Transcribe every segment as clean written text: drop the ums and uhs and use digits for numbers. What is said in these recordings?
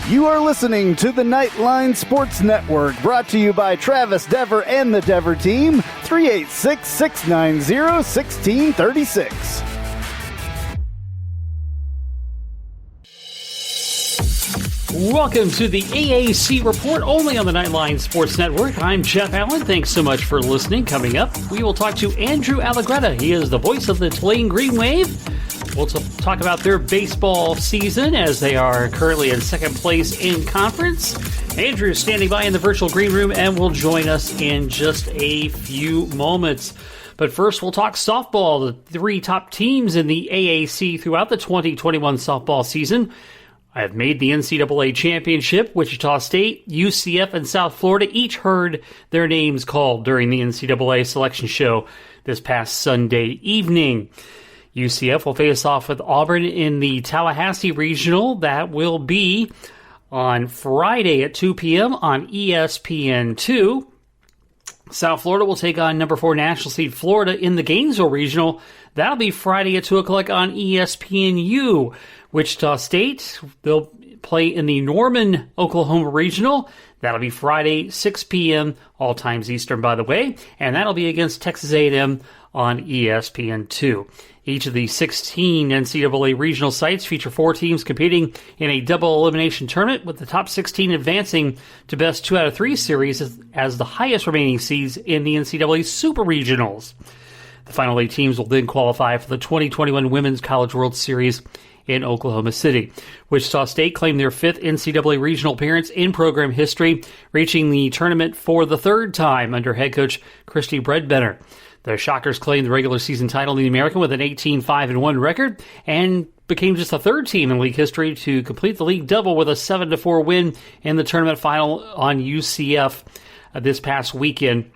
You are listening to the Nightline Sports Network, brought to you by Travis Dever and the Dever team, 386-690-1636. Welcome to the AAC Report, only on the Nightline Sports Network. I'm Jeff Allen. Thanks so much for listening. Coming up, we will talk to Andrew Allegretta. He is the voice of the Tulane Green Wave. We'll talk about their baseball season as they are currently in second place in conference. Andrew is standing by in the virtual green room and will join us in just a few moments. But first, we'll talk softball. The three top teams in the AAC throughout the 2021 softball season have made the NCAA championship. Wichita State, UCF, and South Florida each heard their names called during the NCAA selection show this past Sunday evening. UCF will face off with Auburn in the Tallahassee Regional. That will be on Friday at 2 p.m. on ESPN2. South Florida will take on number 4 national seed Florida in the Gainesville Regional. That'll be Friday at 2 o'clock on ESPNU. Wichita State, they'll play in the Norman, Oklahoma Regional. That'll be Friday, 6 p.m., all times Eastern, by the way. And that'll be against Texas A&M on ESPN2. Each of the 16 NCAA regional sites feature 4 teams competing in a double elimination tournament, with the top 16 advancing to best 2 out of 3 series as the highest remaining seeds in the NCAA Super Regionals. The final 8 teams will then qualify for the 2021 Women's College World Series in Oklahoma City. Wichita State claimed their 5th NCAA regional appearance in program history, reaching the tournament for the 3rd time under head coach Christy Bredbender. The Shockers claimed the regular season title in the American with an 18-5-1 record and became just the 3rd team in league history to complete the league double with a 7-4 win in the tournament final on UCF this past weekend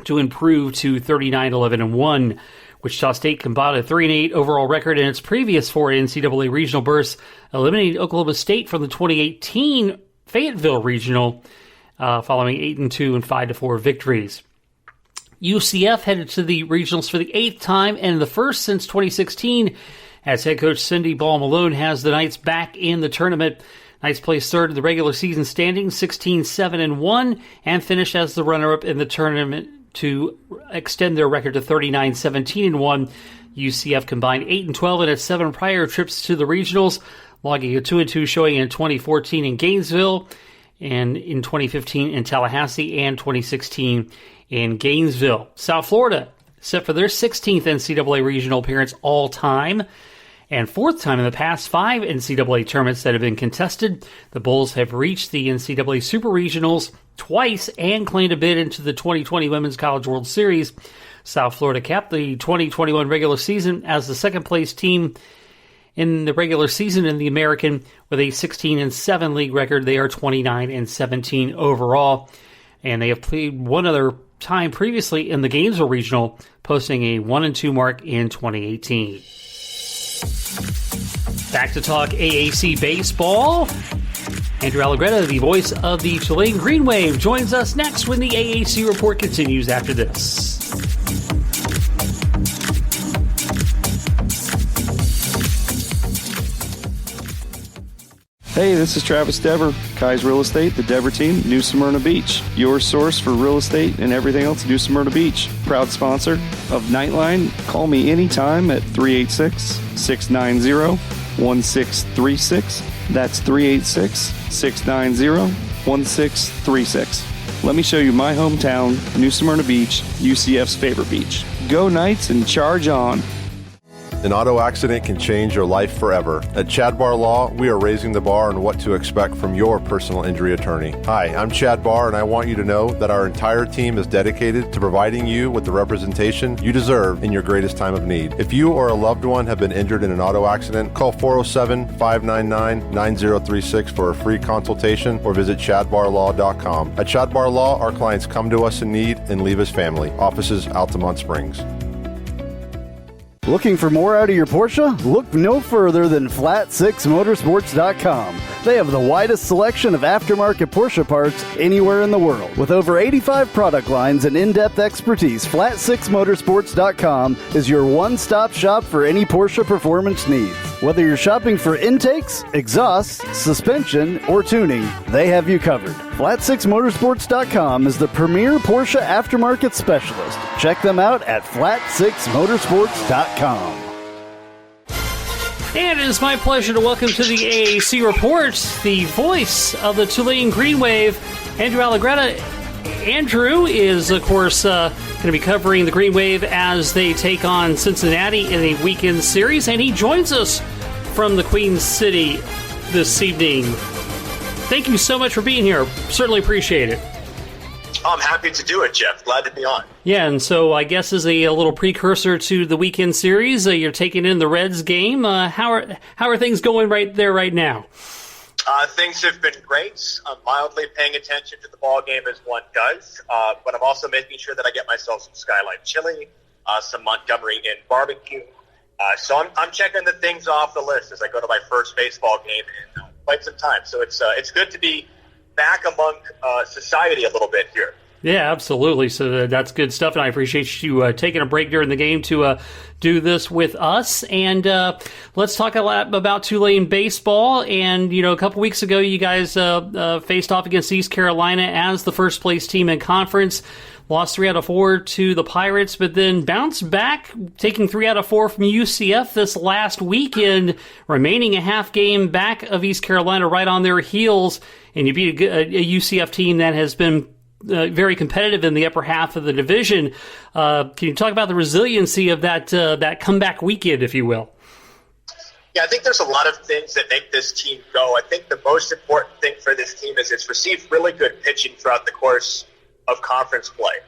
to improve to 39-11-1. Wichita State combined a 3-8 overall record in its previous 4 NCAA regional berths, eliminating Oklahoma State from the 2018 Fayetteville Regional, following 8-2 and 5-4 victories. UCF headed to the regionals for the 8th time and the first since 2016, as head coach Cindy Ball Malone has the Knights back in the tournament. Knights placed 3rd in the regular season standings, 16-7-1, and finished as the runner-up in the tournament to extend their record to 39-17-1. UCF combined 8-12 in its 7 prior trips to the regionals, logging a 2-2 showing in 2014 in Gainesville, and in 2015 in Tallahassee, and 2016 in Gainesville. South Florida set for their 16th NCAA regional appearance all time, and 4th time in the past 5 NCAA tournaments that have been contested. The Bulls have reached the NCAA Super Regionals twice and claimed a bid into the 2020 Women's College World Series. South Florida capped the 2021 regular season as the 2nd place team in the regular season in the American with a 16-7 league record. They are 29-17 overall, and they have played one other time previously in the Gainesville Regional, posting a 1-2 mark in 2018. Back to talk AAC Baseball. Andrew Allegretta, the voice of the Tulane Green Wave, joins us next when the AAC Report continues after this. Hey, this is Travis Dever, Kai's Real Estate, the Dever team, New Smyrna Beach. Your source for real estate and everything else, New Smyrna Beach. Proud sponsor of Nightline. Call me anytime at 386-690-1636. That's 386-690-1636. Let me show you my hometown, New Smyrna Beach, UCF's favorite beach. Go Knights and charge on. An auto accident can change your life forever. At Chad Barr Law, we are raising the bar on what to expect from your personal injury attorney. Hi, I'm Chad Barr, and I want you to know that our entire team is dedicated to providing you with the representation you deserve in your greatest time of need. If you or a loved one have been injured in an auto accident, call 407-599-9036 for a free consultation or visit chadbarlaw.com. At Chad Barr Law, our clients come to us in need and leave as family. Offices Altamont Springs. Looking for more out of your Porsche? Look no further than Flat6Motorsports.com. They have the widest selection of aftermarket Porsche parts anywhere in the world. With over 85 product lines and in-depth expertise, Flat6Motorsports.com is your one-stop shop for any Porsche performance needs. Whether you're shopping for intakes, exhausts, suspension, or tuning, they have you covered. Flat6Motorsports.com is the premier Porsche aftermarket specialist. Check them out at Flat6Motorsports.com. And it is my pleasure to welcome to the AAC Report the voice of the Tulane Green Wave, Andrew Allegretta. Andrew is, of course, going to be covering the Green Wave as they take on Cincinnati in a weekend series, and he joins us from the Queen City this evening. Thank you so much for being here. Certainly appreciate it. I'm happy to do it, Jeff. Glad to be on. Yeah, and so I guess as a little precursor to the weekend series, you're taking in the Reds game. How are things going right now? Things have been great. I'm mildly paying attention to the ball game as one does, but I'm also making sure that I get myself some Skyline chili, some Montgomery Inn barbecue. So I'm checking the things off the list as I go to my first baseball game in quite some time. So it's good to be back among society a little bit here. Yeah, absolutely. So that's good stuff, and I appreciate you taking a break during the game to do this with us. And let's talk a lot about Tulane Baseball. And, a couple weeks ago, you guys faced off against East Carolina as the first-place team in conference. Lost 3 out of 4 to the Pirates, but then bounced back, taking 3 out of 4 from UCF this last weekend, remaining a half game back of East Carolina right on their heels. And you beat a UCF team that has been very competitive in the upper half of the division. Can you talk about the resiliency of that comeback weekend, if you will? Yeah, I think there's a lot of things that make this team go. I think the most important thing for this team is it's received really good pitching throughout the course of conference play.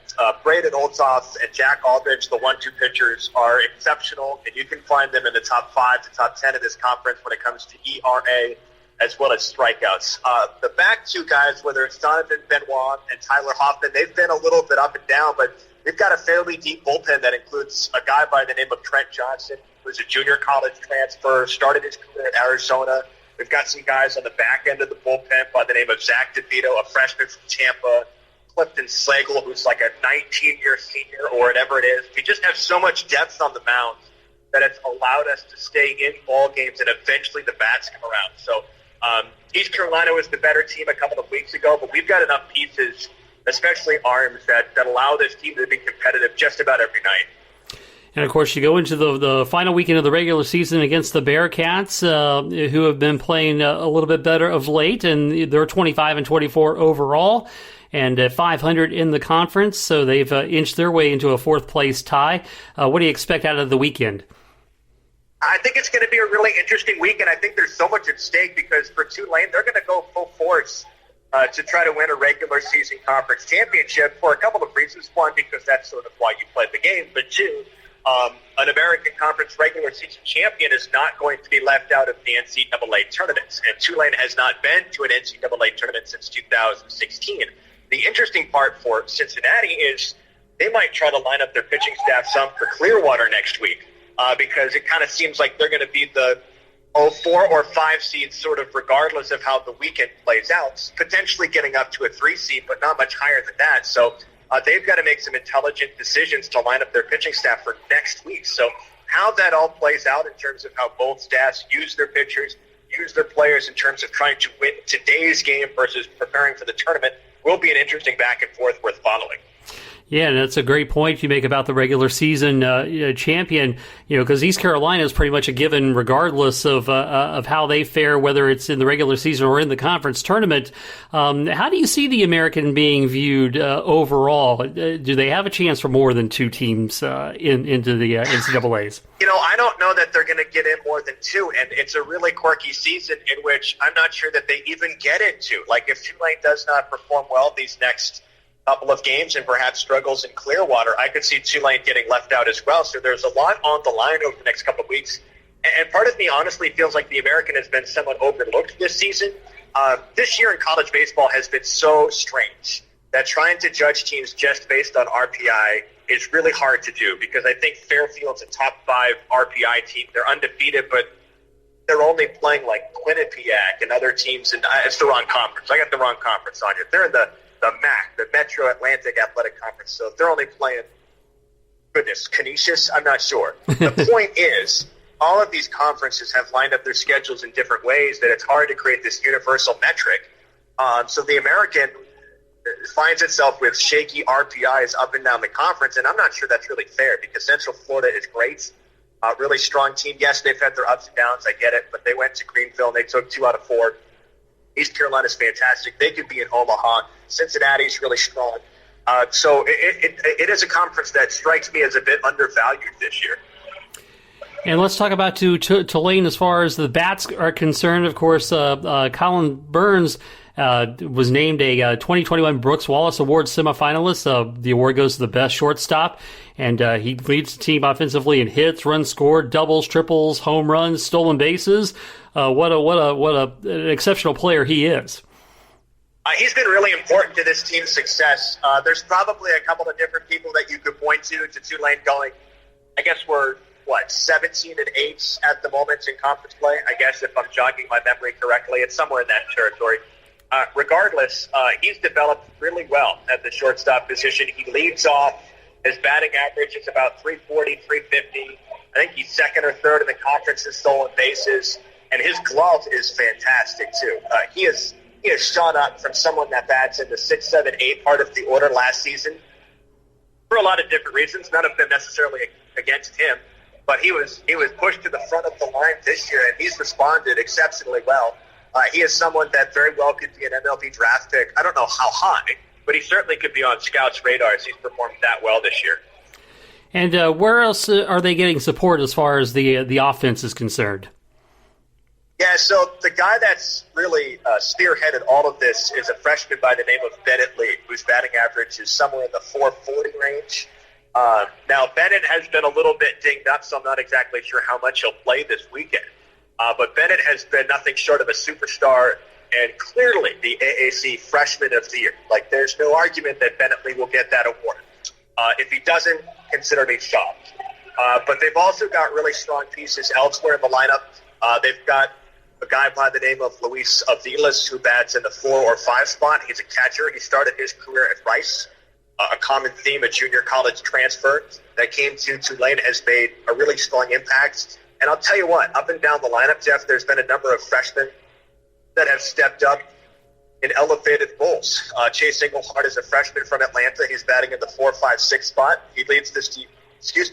Braden Olthoff and Jack Aldridge, the 1-2 pitchers, are exceptional, and you can find them in the top 5 to top 10 of this conference when it comes to ERA as well as strikeouts. The back two guys, whether it's Donovan Benoit and Tyler Hoffman, they've been a little bit up and down, but we've got a fairly deep bullpen that includes a guy by the name of Trent Johnson, who's a junior college transfer, started his career in Arizona. We've got some guys on the back end of the bullpen by the name of Zach DeVito, a freshman from Tampa, Clifton Slagle, who's like a 19-year senior or whatever it is. We just have so much depth on the mound that it's allowed us to stay in ball games, and eventually the bats come around. So East Carolina was the better team a couple of weeks ago, but we've got enough pieces, especially arms, that allow this team to be competitive just about every night. And, of course, you go into the final weekend of the regular season against the Bearcats, who have been playing a little bit better of late, and they're 25-24 overall and 500 in the conference, so they've inched their way into a fourth-place tie. What do you expect out of the weekend? I think it's going to be a really interesting week, and I think there's so much at stake because for Tulane, they're going to go full force to try to win a regular season conference championship for a couple of reasons. One, because that's sort of why you play the game, but two, an American Conference regular season champion is not going to be left out of the NCAA tournaments, and Tulane has not been to an NCAA tournament since 2016. The interesting part for Cincinnati is they might try to line up their pitching staff some for Clearwater next week. Because it kind of seems like they're going to be the 4 or 5 seed sort of regardless of how the weekend plays out, potentially getting up to a 3 seed, but not much higher than that. So they've got to make some intelligent decisions to line up their pitching staff for next week. So how that all plays out in terms of how both staffs use their pitchers, use their players in terms of trying to win today's game versus preparing for the tournament will be an interesting back and forth worth following. Yeah, and that's a great point you make about the regular season champion, because East Carolina is pretty much a given regardless of how they fare, whether it's in the regular season or in the conference tournament. How do you see the American being viewed overall? Do they have a chance for more than 2 teams into the NCAAs? I don't know that they're going to get in more than 2, and it's a really quirky season in which I'm not sure that they even get into. Like, if Tulane does not perform well these next couple of games and perhaps struggles in Clearwater, I could see Tulane getting left out as well. So there's a lot on the line over the next couple of weeks. And part of me honestly feels like the American has been somewhat overlooked this season. This year in college baseball has been so strange that trying to judge teams just based on RPI is really hard to do, because I think Fairfield's a top 5 RPI team. They're undefeated, but they're only playing like Quinnipiac and other teams. And it's the wrong conference. I got the wrong conference on here. They're in the MAC, the Metro Atlantic Athletic Conference. So they're only playing, Canisius, I'm not sure. The point is all of these conferences have lined up their schedules in different ways that it's hard to create this universal metric. So the American finds itself with shaky RPIs up and down the conference, and I'm not sure that's really fair because Central Florida is great. Really strong team. Yes, they've had their ups and downs. I get it. But they went to Greenville and they took 2 out of 4. East Carolina's fantastic. They could be in Omaha. Cincinnati's really strong. So it is a conference that strikes me as a bit undervalued this year. And let's talk about Tulane as far as the bats are concerned. Of course, Colin Burns was named a 2021 Brooks Wallace Award semifinalist. The award goes to the best shortstop, and he leads the team offensively in hits, runs scored, doubles, triples, home runs, stolen bases. What an exceptional player he is. He's been really important to this team's success. There's probably a couple of different people that you could point to Tulane going, I guess we're, 17-8 at the moment in conference play? I guess if I'm jogging my memory correctly, it's somewhere in that territory. Regardless, he's developed really well at the shortstop position. He leads off. His batting average is about 340, 350. I think he's second or third in the conference in stolen bases, and his glove is fantastic too. He has shot up from someone that bats in the 6, 7, 8 part of the order last season for a lot of different reasons, none of them necessarily against him. But he was pushed to the front of the line this year, and he's responded exceptionally well. He is someone that very well could be an MLB draft pick. I don't know how high, but he certainly could be on scouts' radars. He's performed that well this year. And where else are they getting support as far as the offense is concerned? Yeah, so the guy that's really spearheaded all of this is a freshman by the name of Bennett Lee, whose batting average is somewhere in the 440 range. Now, Bennett has been a little bit dinged up, so I'm not exactly sure how much he'll play this weekend. But Bennett has been nothing short of a superstar and clearly the AAC Freshman of the Year. Like, there's no argument that Bennett Lee will get that award. If he doesn't, consider me shocked. But they've also got really strong pieces elsewhere in the lineup. They've got a guy by the name of Luis Aviles who bats in the 4 or 5 spot. He's a catcher. He started his career at Rice. A common theme, a junior college transfer that came to Tulane has made a really strong impact. And I'll tell you what, up and down the lineup, Jeff, there's been a number of freshmen that have stepped up in elevated roles. Chase Englehart is a freshman from Atlanta. He's batting in the 4, 5, 6 spot. He leads this team,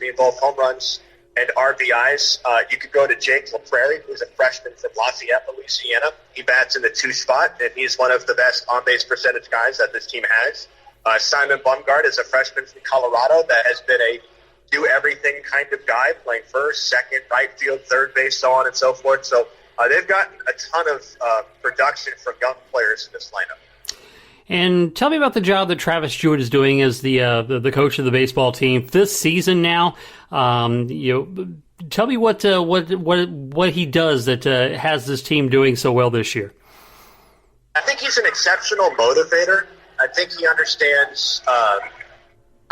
in both home runs and RBIs. You could go to Jake LaPrairie, who's a freshman from Lafayette, Louisiana. He bats in the 2 spot, and he's one of the best on-base percentage guys that this team has. Simon Bumgard is a freshman from Colorado that has been a do-everything kind of guy, playing first, second, right field, third base, so on and so forth. So they've gotten a ton of production from young players in this lineup. And tell me about the job that Travis Jewett is doing as the coach of the baseball team this season now. Tell me what he does that has this team doing so well this year. I think he's an exceptional motivator. I think he understands how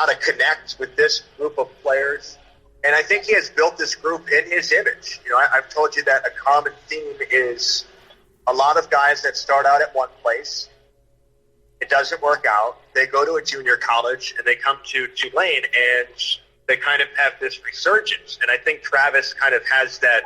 to connect with this group of players. And I think he has built this group in his image. I've told you that a common theme is a lot of guys that start out at one place. It doesn't work out. They go to a junior college and they come to Tulane and they kind of have this resurgence. And I think Travis kind of has that,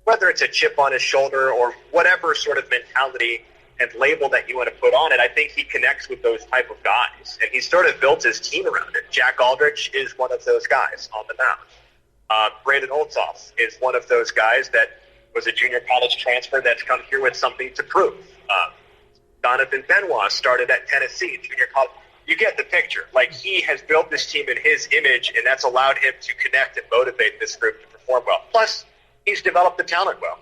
whether it's a chip on his shoulder or whatever sort of mentality and label that you want to put on it, I think he connects with those type of guys. And he sort of built his team around it. Jack Aldrich is one of those guys on the mound. Brandon Oltzoff is one of those guys that was a junior college transfer that's come here with something to prove. Donovan Benoit started at Tennessee, junior college. You get the picture. Like, he has built this team in his image, and that's allowed him to connect and motivate this group to perform well. Plus, he's developed the talent well.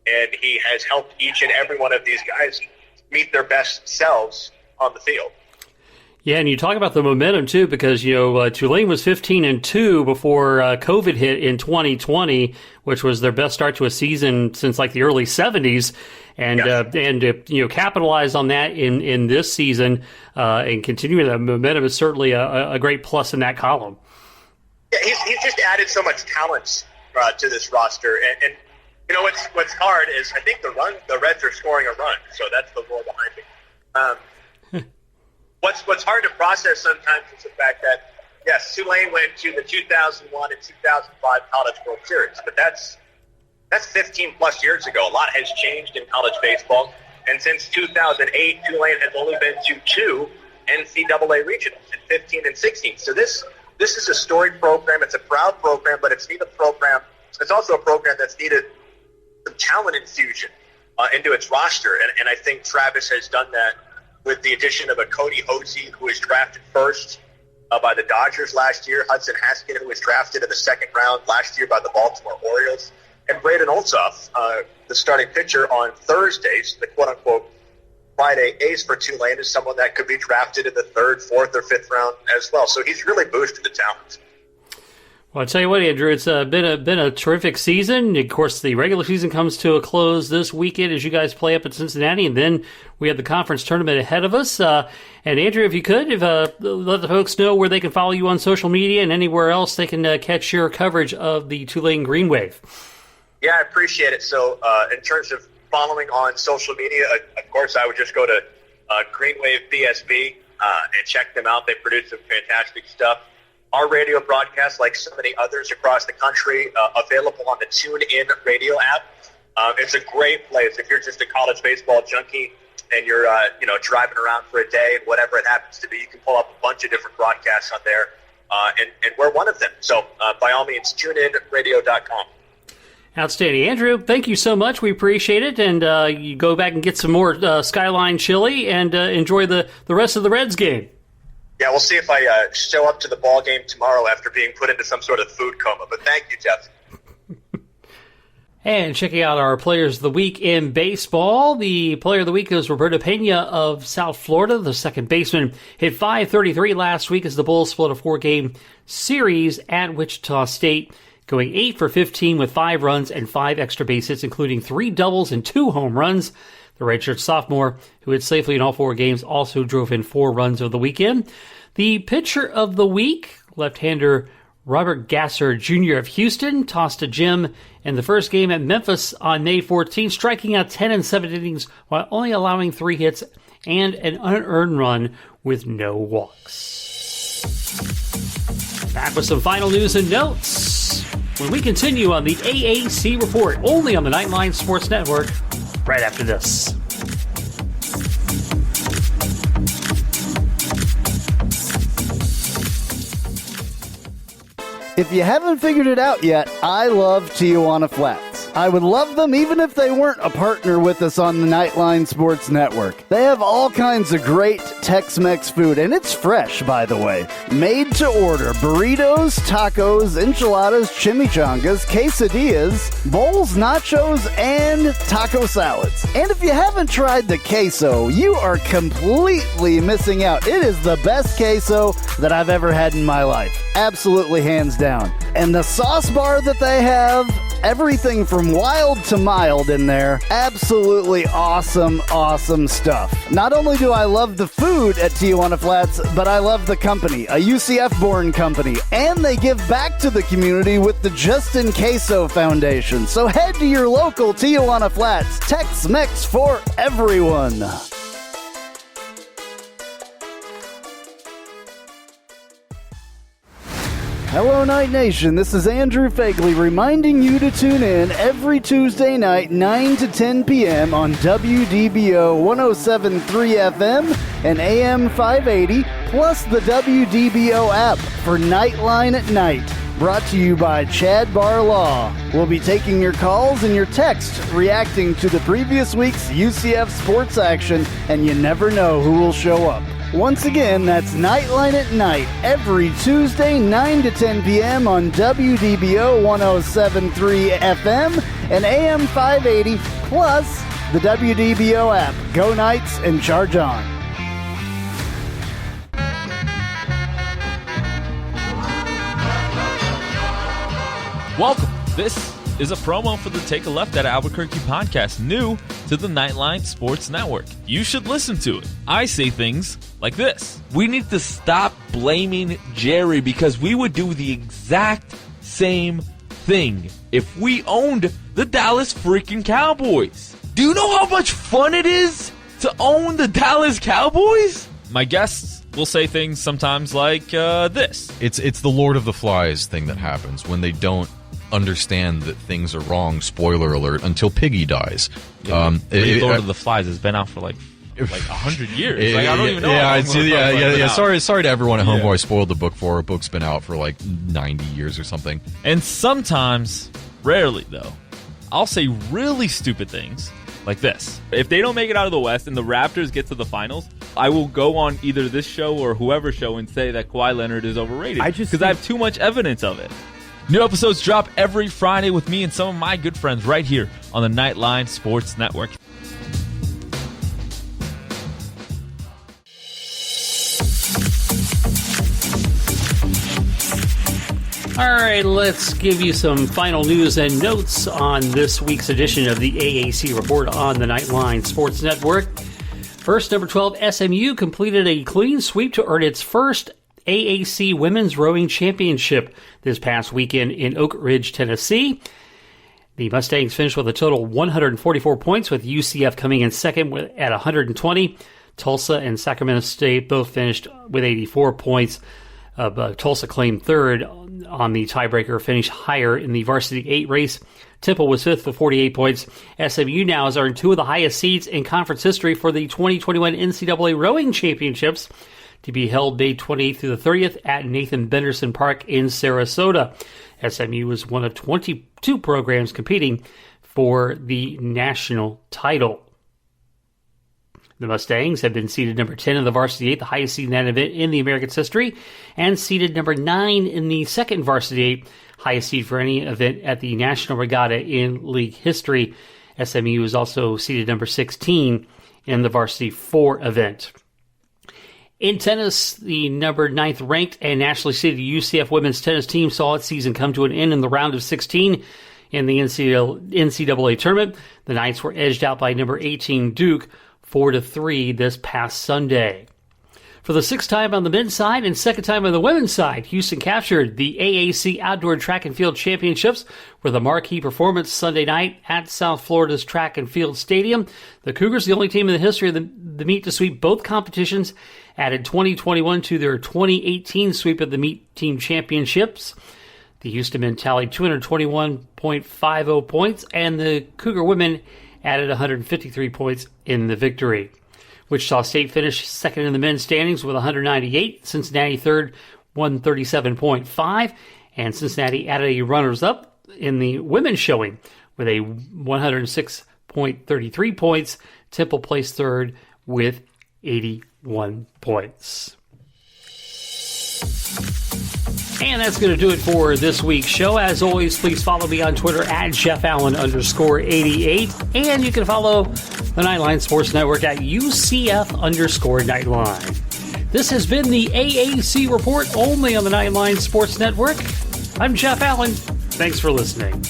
And he has helped each and every one of these guys meet their best selves on the field. Yeah, and you talk about the momentum, too, because, Tulane was 15-2 before COVID hit in 2020, which was their best start to a season since, the early 70s. And, yes. Capitalize on that in this season and continuing that momentum is certainly a great plus in that column. Yeah, he's just added so much talent to this roster. And what's hard is I think the Reds are scoring a run, so that's the rule behind me. What's hard to process sometimes is the fact that yes, Tulane went to the 2001 and 2005 College World Series, but that's 15 plus years ago. A lot has changed in college baseball, and since 2008, Tulane has only been to 2 NCAA regionals in 15 and 16. So this is a storied program. It's a proud program, but it's also a program that's needed some talent infusion into its roster, and I think Travis has done that with the addition of a Cody Hosey, who was drafted first by the Dodgers last year, Hudson Haskin, who was drafted in the second round last year by the Baltimore Orioles, and Braden Oltzoff, the starting pitcher on Thursdays, the quote-unquote Friday ace for Tulane, is someone that could be drafted in the 3rd, 4th, or 5th round as well. So he's really boosted the talent. Well, I'll tell you what, Andrew, it's been a terrific season. Of course, the regular season comes to a close this weekend as you guys play up at Cincinnati, and then we have the conference tournament ahead of us. And Andrew, if you could, let the folks know where they can follow you on social media and anywhere else they can catch your coverage of the Tulane Green Wave. Yeah, I appreciate it. So in terms of following on social media, of course, I would just go to Green Wave BSB and check them out. They produce some fantastic stuff. Our radio broadcast, like so many others across the country, available on the TuneIn radio app. It's a great place if you're just a college baseball junkie and you're driving around for a day and whatever it happens to be. You can pull up a bunch of different broadcasts on there, and we're one of them. So by all means, tuneinradio.com. Outstanding. Andrew, thank you so much. We appreciate it. And you go back and get some more Skyline chili and enjoy the rest of the Reds game. Yeah, we'll see if I show up to the ball game tomorrow after being put into some sort of food coma. But thank you, Jeff. And checking out our Players of the Week in baseball, the Player of the Week is Roberto Pena of South Florida. The second baseman hit .533 last week as the Bulls split a 4-game series at Wichita State, going 8 for 15 with 5 runs and 5 extra base hits, including 3 doubles and 2 home runs. The redshirt sophomore, who hit safely in all 4 games, also drove in 4 runs over the weekend. The pitcher of the week, left-hander Robert Gasser Jr. of Houston, tossed a gem in the first game at Memphis on May 14, striking out 10 in 7 innings while only allowing 3 hits and an unearned run with no walks. Back with some final news and notes when we continue on the AAC Report, only on the Nightline Sports Network, right after this. If you haven't figured it out yet, I love Tijuana Flats. I would love them even if they weren't a partner with us on the Nightline Sports Network. They have all kinds of great Tex-Mex food, and it's fresh, by the way. Made to order burritos, tacos, enchiladas, chimichangas, quesadillas, bowls, nachos, and taco salads. And if you haven't tried the queso, you are completely missing out. It is the best queso that I've ever had in my life. Absolutely hands down. And the sauce bar that they have, everything from wild to mild in there. Absolutely awesome, awesome stuff. Not only do I love the food at Tijuana Flats, but I love the company, a UCF-born company. And they give back to the community with the Justin Queso Foundation. So head to your local Tijuana Flats. Tex-Mex for everyone. Hello, Night Nation. This is Andrew Fagley reminding you to tune in every Tuesday night, 9 to 10 p.m. on WDBO 107.3 FM and AM 580, plus the WDBO app for Nightline at Night. Brought to you by Chad Bar Law. We'll be taking your calls and your texts reacting to the previous week's UCF sports action, and you never know who will show up. Once again, that's Nightline at Night, every Tuesday, 9 to 10 p.m. on WDBO 107.3 FM and AM 580, plus the WDBO app. Go Knights and charge on. Welcome. This is a promo for the Take a Left at Albuquerque podcast, new to the Nightline Sports Network. You should listen to it. I say things like this. We need to stop blaming Jerry because we would do the exact same thing if we owned the Dallas freaking Cowboys. Do you know how much fun it is to own the Dallas Cowboys? My guests will say things sometimes like this. It's the Lord of the Flies thing that happens when they don't understand that things are wrong. Spoiler alert! Until Piggy dies. Lord of the Flies has been out for like 100 years. I don't even know. Yeah. Sorry to everyone at home who I spoiled the book for. A book's been out for like 90 years or something. And sometimes, rarely though, I'll say really stupid things like this. If they don't make it out of the West and the Raptors get to the finals, I will go on either this show or whoever's show and say that Kawhi Leonard is overrated because I have too much evidence of it. New episodes drop every Friday with me and some of my good friends right here on the Nightline Sports Network. All right, let's give you some final news and notes on this week's edition of the AAC Report on the Nightline Sports Network. First, number 12, SMU completed a clean sweep to earn its first AAC Women's Rowing Championship this past weekend in Oak Ridge, Tennessee. The Mustangs finished with a total of 144 points, with UCF coming in second at 120. Tulsa and Sacramento State both finished with 84 points. Tulsa claimed third on the tiebreaker, finished higher in the Varsity 8 race. Temple was fifth with 48 points. SMU now has earned two of the highest seeds in conference history for the 2021 NCAA Rowing Championships, to be held May 28th through the 30th at Nathan Benderson Park in Sarasota. SMU was one of 22 programs competing for the national title. The Mustangs have been seeded number 10 in the Varsity 8, the highest seed in that event in the American's history, and seeded number 9 in the second Varsity 8, highest seed for any event at the National Regatta in league history. SMU is also seeded number 16 in the Varsity 4 event. In tennis, the number 9th ranked and nationally seeded UCF women's tennis team saw its season come to an end in the round of 16 in the NCAA tournament. The Knights were edged out by number 18 Duke 4-3 this past Sunday. For the sixth time on the men's side and second time on the women's side, Houston captured the AAC Outdoor Track and Field Championships with a marquee performance Sunday night at South Florida's Track and Field Stadium. The Cougars, the only team in the history of the meet to sweep both competitions, added 2021 to their 2018 sweep of the meet team championships. The Houston men tallied 221.50 points, and the Cougar women added 153 points in the victory. Wichita State finished second in the men's standings with 198, Cincinnati third, 137.5, and Cincinnati added a runners-up in the women's showing with a 106.33 points. Temple placed third with 81 points. And that's going to do it for this week's show. As always, please follow me on Twitter at JeffAllen_88. And you can follow the Nightline Sports Network at UCF_Nightline. This has been the AAC Report only on the Nightline Sports Network. I'm Jeff Allen. Thanks for listening.